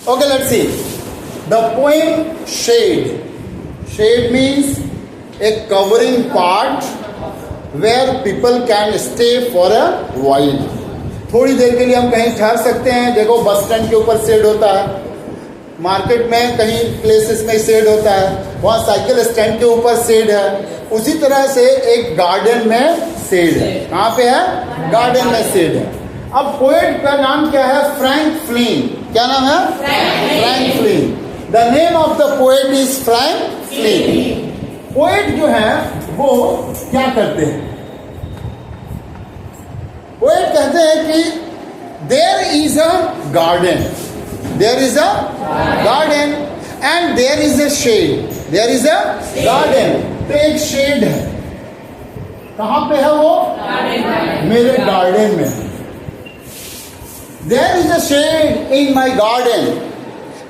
Okay, let's see. The poem Shade. Shade means a covering part where people can stay for a while. थोड़ी देर के लिए हम कहीं ठहर सकते हैं. देखो बस स्टैंड के ऊपर शेड होता है, मार्केट में कहीं प्लेसेस में शेड होता है, वहाँ साइकिल स्टैंड के ऊपर शेड है. उसी तरह से एक गार्डन में शेड है. कहाँ पे है? गार्डन में शेड है. अब पोएट का नाम क्या है? Frank Flint. क्या नाम है? Frank Flint. The name of the poet is Frank Flint. Poet जो है वो क्या करते हैं? पोएट कहते हैं कि there is a garden, there is a garden and there is a shed. There is a garden, तो एक शेड है. कहाँ पे है वो? मेरे गार्डन में. There is a shed in my garden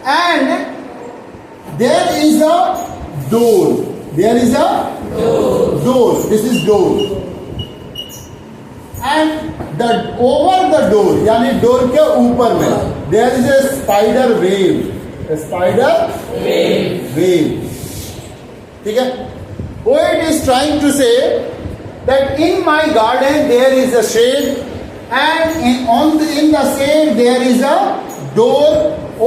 and there is a door. There is a door. This is door. And the over the door, यानी डोर के ऊपर में there is a spider web. Spider web. ठीक है. Poet is trying to say that in my garden there is a shed and in the shade there is a door.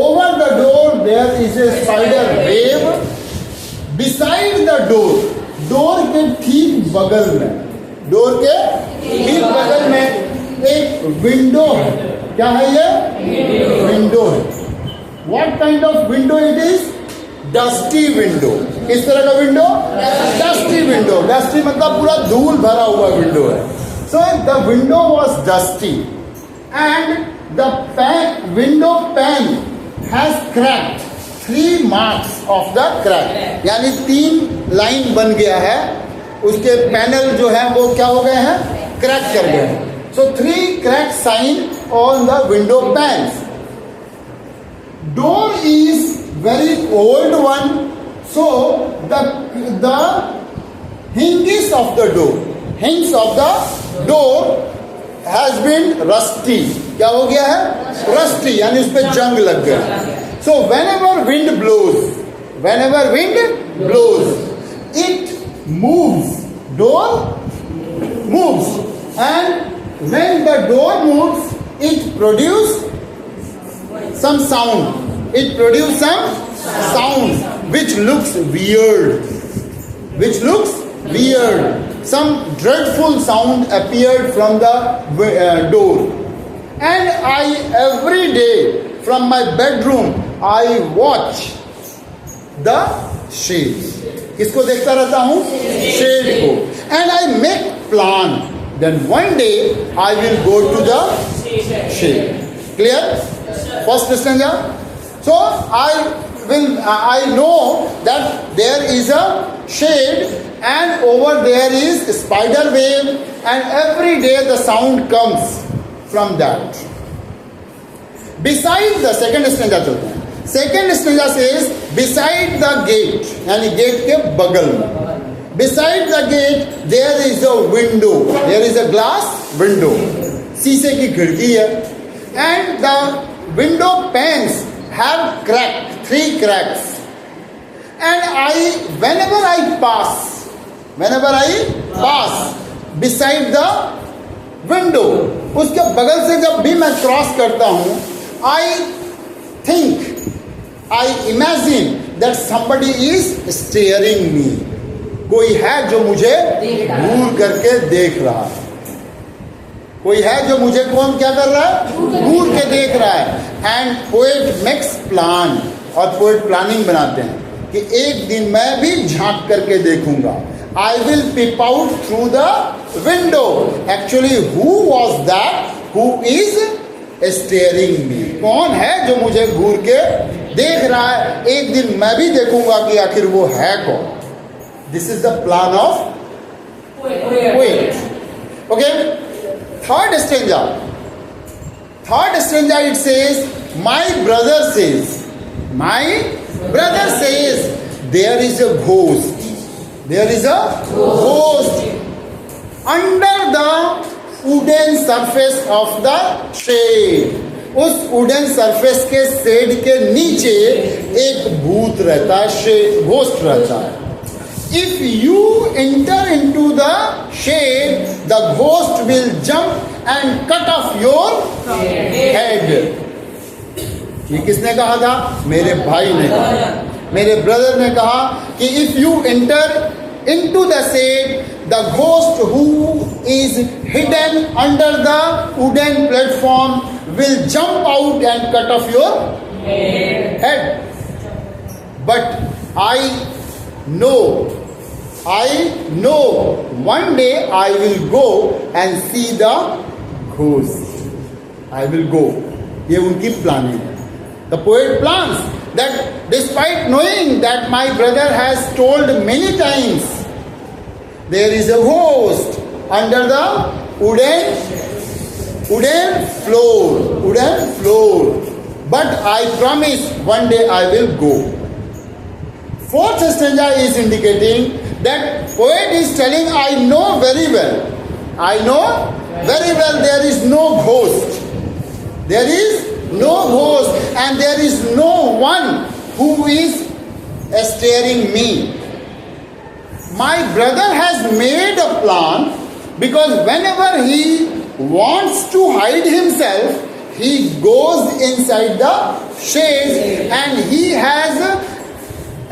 Over the door there is a spider web. Beside the door, door के ठीक बगल में, door के ठीक बगल में एक window है. क्या है ये? विंडो है. What kind of window it is? Dusty window. किस तरह का विंडो? Dusty window. डस्टी मतलब पूरा धूल भरा हुआ विंडो है. So the window was dusty and the window pane has cracked. 3 marks of the crack. यानी 3 लाइन बन गया है. उसके पैनल जो है वो क्या हो गए हैं? क्रैक कर गए हैं. So 3 crack sign on the window panes. Door is very old one. So the hinges of the door, hinges of the door has been rusty. क्या हो गया है? Rusty, यानी उस पे जंग लग गया. So whenever wind blows, it moves. Door moves, and when the door moves, it produces some sound. It produces some sound which looks weird. Some dreadful sound appeared from the door, and every day from my bedroom I watch the shade. किसको देखता रहता हूँ? Shade को. And I make plan. Then one day I will go to the shade. Clear? First stanza. So I know that there is a shade and over there is spider web, and every day the sound comes from that. Beside the second stanza चलते हैं. Second stanza says beside the gate, यानी gate के बगल में. Beside the gate there is a window. There is a glass window. शीशे की खिड़की है. And the window panes have cracked, 3 cracks. And whenever I pass beside the window, उसके बगल से जब भी मैं क्रॉस करता हूँ, I imagine that somebody is staring me. कोई है जो मुझे घूर करके देख रहा है. कोई है जो मुझे कौन क्या कर रहा है? घूर के देख रहा है. एंड पोएट मेक्स प्लान, और पोएट प्लानिंग बनाते हैं कि एक दिन मैं भी झांक करके देखूंगा. I will peep out through the window. Actually, who was that who is staring me? कौन है जो मुझे घूर के देख रहा है? एक दिन मैं भी देखूंगा कि आखिर वो है कौन. This is the plan of poet. Okay. Third stanza it says, my brother says there is a ghost. There is a ghost under the wooden surface of the shade. उस वुडन सरफेस के shade के नीचे एक भूत रहता है, ghost रहता है. If you enter into the shade, the ghost will jump and cut off your head. ये किसने कहा था? मेरे भाई ने कहा, मेरे ब्रदर ने कहा कि if you enter into the shade, the ghost who is hidden under the wooden platform will jump out and cut off your head. But I know one day I will go and see the ghost. I will go. ये उनकी planning है. The poet plans that despite knowing that my brother has told many times there is a ghost under the wooden floor, but I promise one day I will go. Fourth stanza is indicating that poet is telling, I know very well there is no ghost. There is no ghost and there is no one who is staring me. My brother has made a plan, because whenever he wants to hide himself, he goes inside the shade and he has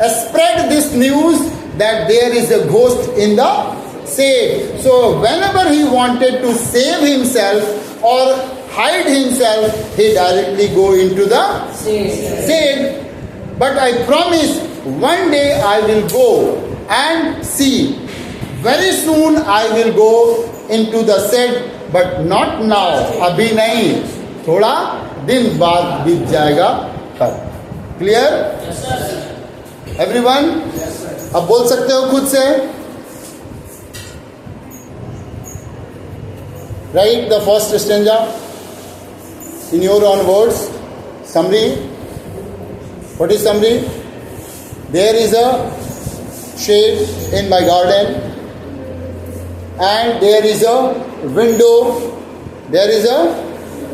spread this news that there is a ghost in the shade. So whenever he wanted to save himself or hide himself, he directly go into the shade. But I promise one day I will go and see. Very soon I will go into the shade, but not now. अभी नहीं, थोड़ा दिन बाद बीत जाएगा कल. Clear? Everyone? अब बोल सकते हो खुद से. Write the first stanza in your own words. Summary. What is summary? There is a shade in my garden, and there is a window. There is a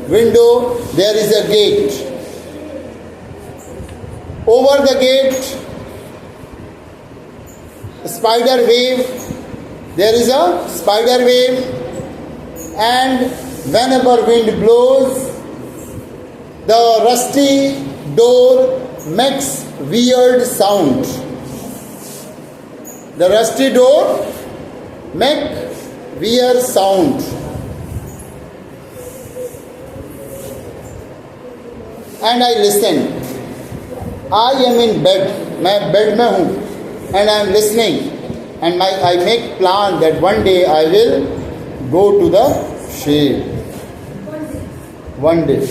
window. There is a gate. Over the gate, spider wave. There is a spider wave, and whenever wind blows, the rusty door makes weird sound. The rusty door make weird sound. And I listen. I am in bed. मैं bed में हूँ. And I am listening. And I make plan that one day I will go to the shade. One day.